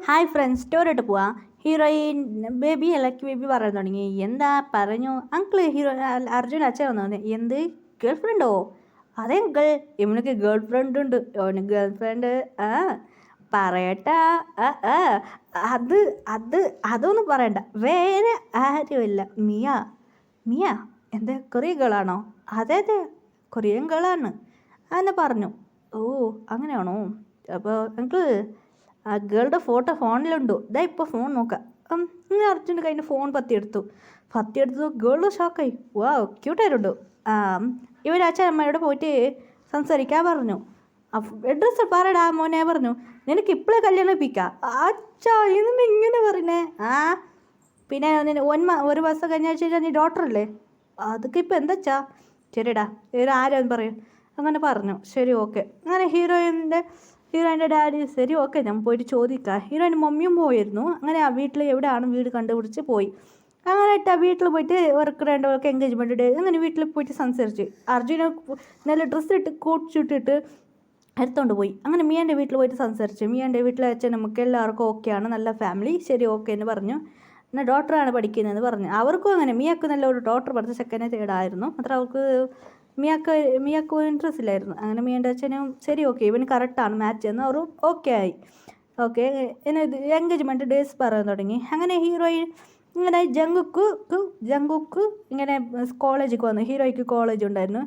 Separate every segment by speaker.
Speaker 1: Hi friends സ്റ്റോറിയിട്ട് പോവാം. Heroine baby lucky baby പറയാൻ തുടങ്ങി. എന്താ പറഞ്ഞു അങ്കിൾ? അർജുൻ അച്ഛൻ വന്നു. എന്ത് ഗേൾ ഫ്രണ്ടോ? അതെ അങ്കിൾ, ഇവനക്ക് ഗേൾ ഫ്രണ്ട് ഉണ്ട്. അവന് ഗേൾ ഫ്രണ്ട് പറയട്ടാ. ആ അത് അത് അതൊന്നും പറയണ്ട. വേറെ ആരുമില്ല, മിയ. മിയ എന്താ കൊറിയൻ ഗേളാണോ? അതെ അതെ, കൊറിയൻ ഗേളാണ് എന്ന് പറഞ്ഞു. ഓ അങ്ങനെയാണോ? അപ്പോൾ അങ്കിൾ ആ ഗേളുടെ ഫോട്ടോ ഫോണിലുണ്ടോ? ഇതാ ഇപ്പോൾ ഫോൺ നോക്കാം. ഇങ്ങനെ അർജുൻ്റെ കയ്യിൽ ഫോൺ പത്തിയെടുത്തു. ഗേള് ഷോക്കായി. വാ ക്യൂട്ടായിട്ടുണ്ടോ? ഇവർ അച്ഛൻ അമ്മയോട് പോയിട്ട് സംസാരിക്കാൻ പറഞ്ഞു. അഡ്രസ്സ് പറയടാ മോനെ പറഞ്ഞു. നിനക്ക് ഇപ്പോഴേ കല്യാണം കഴിപ്പിക്കാം. അച്ഛാ ഇന്ന് ഇങ്ങനെ പറഞ്ഞേ. പിന്നെ ഒരു മാസം കഴിഞ്ഞ ആഴ്ച നീ ഡോക്ടറല്ലേ? അതൊക്കെ ഇപ്പം എന്താച്ചാ? ശരിടാ, ആരും പറയും അങ്ങനെ പറഞ്ഞു. ശരി ഓക്കെ. അങ്ങനെ ഹീറോയിൻ്റെ ഡാഡി ശരി ഓക്കെ ഞാൻ പോയിട്ട് ചോദിക്കാം. ഹീറോയിൻ്റെ മമ്മിയും പോയിരുന്നു. അങ്ങനെ ആ വീട്ടിൽ എവിടെയാണ് വീട് കണ്ടുപിടിച്ച് പോയി. അങ്ങനെ വീട്ടിൽ പോയിട്ട് അവർക്ക് രണ്ടുപേർക്ക് എൻഗേജ്മെൻറ്റ് ഡേ അങ്ങനെ വീട്ടിൽ പോയിട്ട് സംസാരിച്ച് അർജുന നല്ല ഡ്രസ്സ് ഇട്ട് കോട്ടിട്ടിട്ട് എടുത്തോണ്ട് പോയി. അങ്ങനെ മിയാൻ്റെ വീട്ടിൽ പോയിട്ട് സംസാരിച്ചു. മിയാൻ്റെ വീട്ടിലെ അച്ഛൻ നമുക്ക് എല്ലാവർക്കും ഓക്കെയാണ്, നല്ല ഫാമിലി, ശരി ഓക്കെ എന്ന് പറഞ്ഞു. എന്നാൽ ഡോക്ടറാണ് പഠിക്കുന്നതെന്ന് പറഞ്ഞു. അവർക്കും അങ്ങനെ മിയക്ക് നല്ല ഒരു ഡോക്ടർ പഠിച്ച സെക്കൻഡ് തേർഡായിരുന്നു. മാത്രം അവർക്ക് മിയക്ക് ഇൻട്രസ്റ്റ് ഇല്ലായിരുന്നു. അങ്ങനെ മിയൻ്റെ അച്ഛനും ശരി ഓക്കെ ഇവന് കറക്റ്റാണ് മാച്ച് എന്ന് അവർ ഓക്കെ ആയി. ഓക്കെ ഇനി എൻഗേജ്മെൻറ്റ് ഡേയ്സ് പറയാൻ തുടങ്ങി. അങ്ങനെ ഹീറോയിൻ ഇങ്ങനെ ജങ്കുക്ക് ഇങ്ങനെ കോളേജിൽ വന്നു. ഹീറോയ്ക്ക് കോളേജ് ഉണ്ടായിരുന്നു.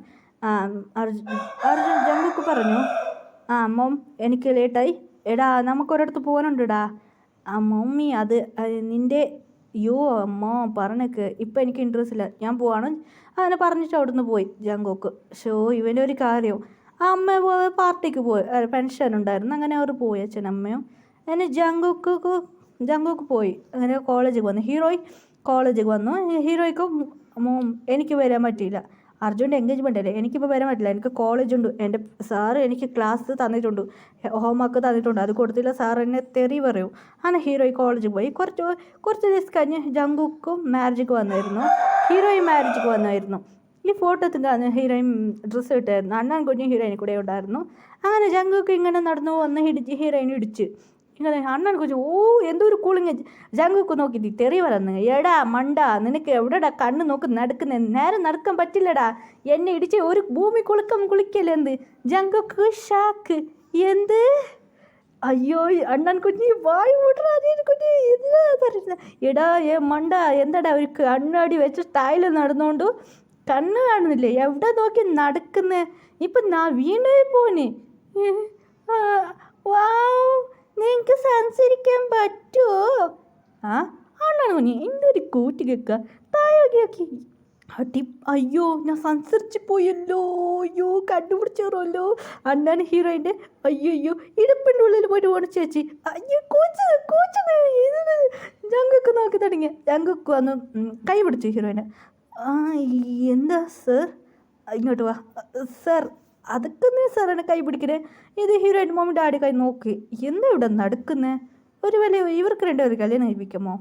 Speaker 1: അർജുൻ ജങ്കുക്ക് പറഞ്ഞു, മോം എനിക്ക് ലേറ്റായി. എടാ നമുക്കൊരിടത്ത് പോകാനുണ്ടെടാ. മമ്മി അത് നിൻ്റെ അമ്മോ പറഞ്ഞേക്ക് ഇപ്പം എനിക്ക് ഇൻട്രസ്റ്റ് ഇല്ല, ഞാൻ പോവാണ് അങ്ങനെ പറഞ്ഞിട്ട് അവിടുന്ന് പോയി ജങ്കുക്ക്. ഇവൻ്റെ ഒരു കാര്യം. അമ്മ പാർട്ടിക്ക് പോയി, പെൻഷൻ ഉണ്ടായിരുന്നു. അങ്ങനെ അവർ പോയി അച്ഛനമ്മയും. അങ്ങനെ ജങ്കുക്ക് പോയി. അങ്ങനെ കോളേജിൽ വന്നു. കോളേജിൽ വന്നു. ഹീറോയ്ക്ക് മോം എനിക്ക് വരാൻ പറ്റിയില്ല. അർജുൻ്റെ എൻഗേജ്മെൻ്റ് അല്ലേ, എനിക്കിപ്പോൾ വരാൻ പറ്റില്ല, എനിക്ക് കോളേജുണ്ട്. എൻ്റെ സാറ് എനിക്ക് ക്ലാസ് തന്നിട്ടുണ്ട്, ഹോംവർക്ക് തന്നിട്ടുണ്ട്, അത് കൊടുത്തില്ല സാർ എന്നെ തെറി പറയും. അങ്ങനെ ഹീറോയി കോളേജിൽ പോയി. കുറച്ച് ദിവസം കഴിഞ്ഞ് ജങ്കുക്കും മാരേജിക്ക് വന്നായിരുന്നു. ഹീറോയും മാരേജിക്ക് വന്നായിരുന്നു. ഈ ഫോട്ടോത്തിൽ ഹീറോയിൻ ഡ്രസ്സ് ഇട്ടായിരുന്നു. അണ്ണൻ കുഞ്ഞും ഹീറോയിനും കൂടെ ഉണ്ടായിരുന്നു. അങ്ങനെ ജങ്കുക്ക് ഇങ്ങനെ നടന്നു വന്ന് ഹീറോയിൻ ഇടിച്ച് ഇങ്ങനെ അണ്ണൻ കുഞ്ഞു എന്തോ ഒരു കൂളിങ്. ജങ്കുക്ക് നോക്കി തെറി പറയുന്നു. എടാ മണ്ട, നിനക്ക് എവിടെടാ കണ്ണ് നോക്ക് നടക്കുന്നത്? നേരെ നടക്കാൻ പറ്റില്ലടാ, എന്നെ ഇടിച്ച് ഒരു ഭൂമി കുളിക്കല്ലേ എന്ത്? ജങ്കുക്ക് ഷാക്ക്. എന്ത്? അയ്യോ അണ്ണൻ കുഞ്ഞി വായി കുഞ്ഞി എടാ മണ്ട, എന്താടാ ഒരു കണ്ണാടി വെച്ച് സ്റ്റൈല് നടന്നോണ്ട് കണ്ണ് കാണുന്നില്ലേ? എവിടെ നോക്കി നടക്കുന്നേ? ഇപ്പം വീണേ പോന്. നിനക്ക് സംസാരിക്കാൻ പറ്റുമോ? ആണാണ് കുഞ്ഞി എന്തൊരു കൂട്ടി കേൾക്കുക തായോക്കി അടി. അയ്യോ ഞാൻ സംസാരിച്ച് പോയല്ലോ, അയ്യോ കണ്ടുപിടിച്ചോറല്ലോ. അണ്ണാണ് ഹീറോയിൻ്റെ. അയ്യോ ഇടുപ്പിൻ്റെ ഉള്ളിൽ പോയിട്ട് ഓടി ചേച്ചി. അയ്യോ കൂച്ചത് ജങ്കുക്ക് നോക്കി തുടങ്ങി. ജങ്കുക്ക് വന്ന് കൈ പിടിച്ചു ഹീറോയിനെ. എന്താ സർ? ഇങ്ങോട്ട് വാ സർ. അതൊക്കെ നീ സാറാണ് കൈ പിടിക്കണേ. ഇത് ഹീറോയിൻ മോമി ഡാഡി കൈ നോക്കി. എന്താ ഇവിടെ നടക്കുന്നത്? ഒരു വലിയ ഇവർക്ക് രണ്ടുപേർ കല്യാണം കഴിപ്പിക്കുമോ?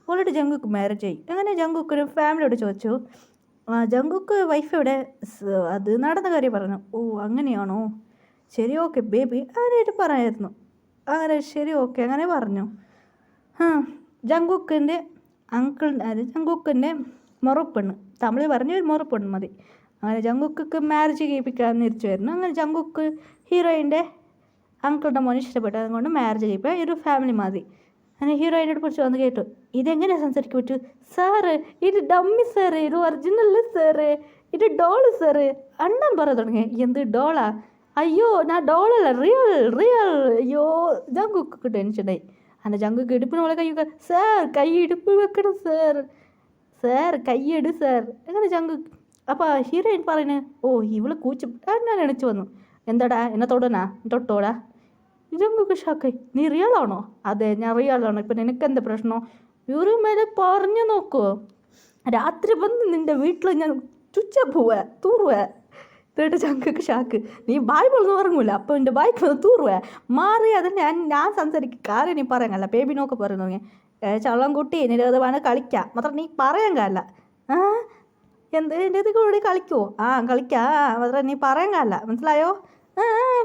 Speaker 1: ഓൾറെഡി ജങ്കുക്ക് മാരേജ് ആയി. അങ്ങനെ ജങ്കുക്ക് ഫാമിലിയോട് ചോദിച്ചു, ജങ്കുക്ക് വൈഫ് എവിടെ? അത് നടന്ന കാര്യം പറഞ്ഞു. അങ്ങനെയാണോ? ശരി ഓക്കെ ബേബി അങ്ങനെയായിട്ട് പറയായിരുന്നു. അങ്ങനെ ശരി ഓക്കെ അങ്ങനെ പറഞ്ഞു. ജങ്കുക്കിൻ്റെ അങ്കിൾ ജങ്കുക്കിൻ്റെ മൊറപ്പെണ്ണ്, തമിഴ് പറഞ്ഞ ഒരു മൊറപ്പെണ്ണ് മതി. അങ്ങനെ ജങ്കുക്ക് മാരേജ് കഴിപ്പിക്കാൻ ഇരിച്ചുമായിരുന്നു. അങ്ങനെ ജങ്കുക്ക് ഹീറോയിൻ്റെ അങ്കിളുടെ മോനെ ഇഷ്ടപ്പെട്ടു, അതുകൊണ്ട് മാരേജ് കഴിപ്പിക്കാൻ ഒരു ഫാമിലി മതി. അങ്ങനെ ഹീറോയിനോട് കുറിച്ച് വന്ന് കേട്ടു. ഇതെങ്ങനെയാണ് സംസാരിക്കാൻ പറ്റൂ? സാറ് ഇത് ഡമ്മി സാറ്, ഇത് ഒറിജിനൽ സാറ്, ഇത് ഡോള് സാറ്. അണ്ണൻ പറയാൻ തുടങ്ങി. എന്ത് ഡോളാ? അയ്യോ ഞാൻ ഡോളല്ല, റിയൽ. അയ്യോ ജങ്കുക്ക് ടെൻഷനായി. അങ്ങനെ ജങ്കുക്ക് ഇടുപ്പിന് പോലെ കൈ വെക്കുക. സാർ കൈ ഇടുപ്പ് വെക്കണം സാർ കൈയ്യെടു സാർ. അങ്ങനെ ജങ്കുക്ക്. അപ്പോൾ ഹീറോയിൻ പറയുന്നത്, ഇവള് കൂച്ചു. ഞാൻ എണിച്ചു വന്നു. എന്താടാ എന്നെ തൊട്ടോടാ? ജങ്കുക്ക് ഷോക്കായി. നീ റിയലാണോ? അതെ ഞാൻ റിയലാണ്. ഇപ്പം നിനക്കെന്താ പ്രശ്നം? ഇവര് മേലെ പറഞ്ഞു നോക്കുമോ? രാത്രി വന്ന് നിൻ്റെ വീട്ടിൽ ഞാൻ തൂറുവേ. എന്നിട്ട് ജങ്കുക്ക് ഷാക്ക്. നീ ബായ്ബിളൊന്നും ഇറങ്ങൂല, അപ്പോൾ എൻ്റെ ബായ്ക്ക് വന്ന് തൂറുവേ മാറി. അത് ഞാൻ സംസാരിക്കും കാര്യം നീ പറയാനല്ല. ബേബി നോക്കെ പറയുന്നു. ചള്ളം കുട്ടി നിൻ്റെ അത് വേണം കളിക്കാം, മാത്രം നീ പറയാൻ കാല്ല. എൻ്റെ ഇത് കൂടി കളിക്കുമോ? കളിക്കാം, മാത്രം നീ പറയാൻ കാല്ല, മനസ്സിലായോ?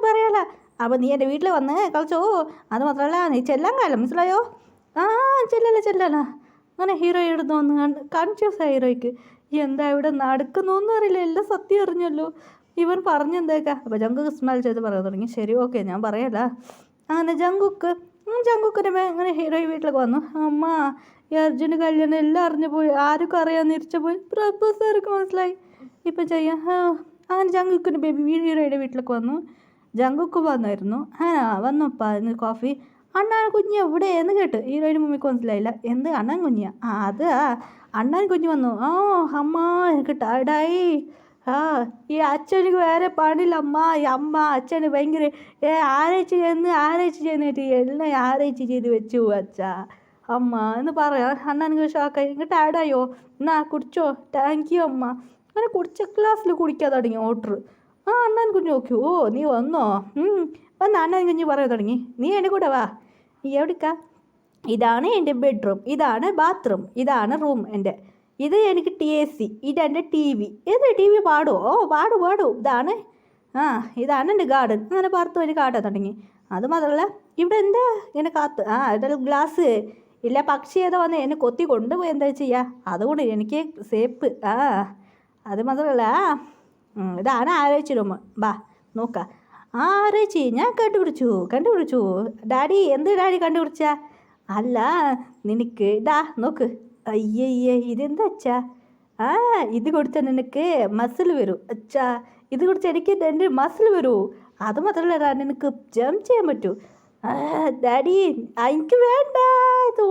Speaker 1: പറയാല. അപ്പോൾ നീ എൻ്റെ വീട്ടിൽ വന്ന് കളിച്ചോ. അത് മാത്രമല്ല നീ ചെല്ലാൻ കാലം മനസ്സിലായോ. ആ ചെല്ലല്ല. അങ്ങനെ ഹീറോ ഇവിടുന്ന് വന്ന് കൺഫ്യൂസ് ആയി ഹീറോയ്ക്ക്. എന്താ ഇവിടെ നടക്കുന്നൊന്നും അറിയില്ല, എല്ലാം സത്യം അറിഞ്ഞല്ലോ. ഇവൻ പറഞ്ഞെന്തേക്കാ. അപ്പോൾ ജങ്കുക്ക് സ്മെൽ ചെയ്ത് പറയാൻ തുടങ്ങി. ശരി ഓക്കെ ഞാൻ പറയല്ല. അങ്ങനെ ജങ്കുക്കിൻ്റെ അങ്ങനെ ഹീറോയി വീട്ടിലേക്ക് വന്നു. അമ്മ ഈ അർജുന് കല്യാണം എല്ലാം അറിഞ്ഞു പോയി, ആർക്കും അറിയാമെന്ന് ഇരിച്ചു പോയി, പ്രൊഫസർക്ക് മനസ്സിലായി, ഇപ്പം ചെയ്യാം. അങ്ങനെ ജങ്കുക്കിൻ്റെ ബേബി ഹീറോയുടെ വീട്ടിലേക്ക് വന്നു. ജങ്കുക്ക് വന്നായിരുന്നു. വന്നപ്പാ ഇന്ന് കോഫി. അണ്ണാൻ കുഞ്ഞ് എവിടെയെന്ന് കേട്ട് ഹീറോയിന് മമ്മിക്ക് മനസ്സിലായില്ല. എന്ത് അണ്ണൻ കുഞ്ഞാ? അത് അണ്ണൻ കുഞ്ഞ് വന്നു. അമ്മ എനിക്ക് ടയർഡായി. ഈ അച്ഛനിക്ക് വേറെ പണിയില്ല അമ്മ. ഈ അച്ഛന് ഭയങ്കര ആരാഴ്ച ചെയ്യുന്നിട്ട് എല്ലാം ആരാഴ്ച ചെയ്ത് വെച്ചു പോവും അച്ഛാ അമ്മ എന്ന് പറയാം. അണ്ണനിക്ക് ഷോക്കായി. എനിക്ക് ടയർഡായോ? എന്നാ കുടിച്ചോ. താങ്ക് യു അമ്മ. അങ്ങനെ കുടിച്ച ഗ്ലാസ്സിൽ കുടിക്കാൻ തുടങ്ങി ഓർഡർ. അണ്ണൻ കുഞ്ഞ് നോക്കി. ഓ നീ വന്നോ? വന്ന് അണ്ണൻ കുഞ്ഞ് പറയാൻ തുടങ്ങി. നീ എൻ്റെ കൂടെ വാ. നീ എവിടേക്കാ? ഇതാണ് എൻ്റെ ബെഡ്റൂം, ഇതാണ് ബാത്റൂം, ഇതാണ് റൂം എൻ്റെ. ഇത് എനിക്ക് AC, ഇതെൻ്റെ TV. ഏത് TV പാടുമോ? പാടും. ഇതാണ് എൻ്റെ ഗാർഡൻ. അങ്ങനെ പുറത്ത് ഒരു കാട്ടാൻ തുടങ്ങി. അത് മാത്രമല്ല ഇവിടെ എന്താ ഇങ്ങനെ കാത്ത്. ഇതെല്ലാം ഗ്ലാസ് ഇല്ല, പക്ഷി ഏതോ വന്ന് എന്നെ കൊത്തി കൊണ്ടുപോയി എന്താ ചെയ്യുക. അതുകൊണ്ട് എനിക്ക് സേഫ്. അത് മാത്രമല്ല ഇതാണ് ആരാഴ്ച റൂം. ബാ നോക്കാം. ആരാഴ്ച ഞാൻ കണ്ടുപിടിച്ചു. ഡാഡി എന്ത് ഡാഡി കണ്ടുപിടിച്ച? അല്ല നിനക്ക് ഇതാ നോക്ക്. അയ്യയ്യേ ഇതെന്താ അച്ഛാ? ഇത് കൊടുത്താൽ നിനക്ക് മസിൽ വരൂ അച്ഛാ. ഇത് കുടിച്ചാൽ എനിക്ക് എൻ്റെ മസിൽ വരൂ. അത് മാത്രമല്ല നിനക്ക് ജംപ് ചെയ്യാൻ പറ്റൂ. ഡാഡി എനിക്ക് വേണ്ട. ഇത്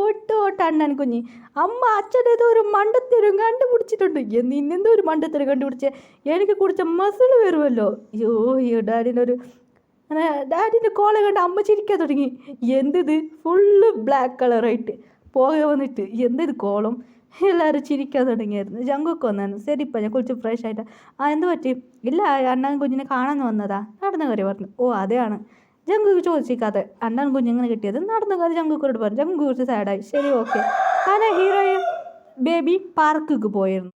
Speaker 1: ഓട്ട് അണ്ണൻ കുഞ്ഞ്. അമ്മ അച്ഛനേതോ ഒരു മണ്ടത്തരം കണ്ടുപിടിച്ചിട്ടുണ്ട്. നിന്നെന്തോ ഒരു മണ്ടത്തരം കണ്ടുപിടിച്ചേ. എനിക്ക് കുടിച്ച മസിൽ വരുമല്ലോ. അയ്യോ ഡാഡിൻ്റെ കോളെ കണ്ട് അമ്മ ചിരിക്കാൻ തുടങ്ങി. എന്തിത് ഫുള്ള് ബ്ലാക്ക് കളറായിട്ട് പോക വന്നിട്ട് എന്തിത് കോളം. എല്ലാവരും ചിരിക്കാൻ തുടങ്ങിയായിരുന്നു. ജങ്കുക്ക് വന്നായിരുന്നു. ശരി ഇപ്പം ഞാൻ കുളിച്ച് ഫ്രഷ് ആയിട്ട്. എന്ത് പറ്റി? ഇല്ല അണ്ണൻ കുഞ്ഞിനെ കാണാൻ വന്നതാ. നടന്ന കാര്യം പറഞ്ഞു. അതെയാണ്. ജങ്കുക്ക് ചോദിച്ചിരിക്കാതെ അണ്ണൻ കുഞ്ഞിങ്ങനെ കിട്ടിയത് നടന്ന കാര്യം ജങ്കുക്കോട് പറഞ്ഞു. ജങ്കു കുറച്ച് സാഡായി. ശരി ഓക്കെ. അങ്ങനെ ഹീറോയും ബേബി പാർക്കിക്ക് പോയിരുന്നു.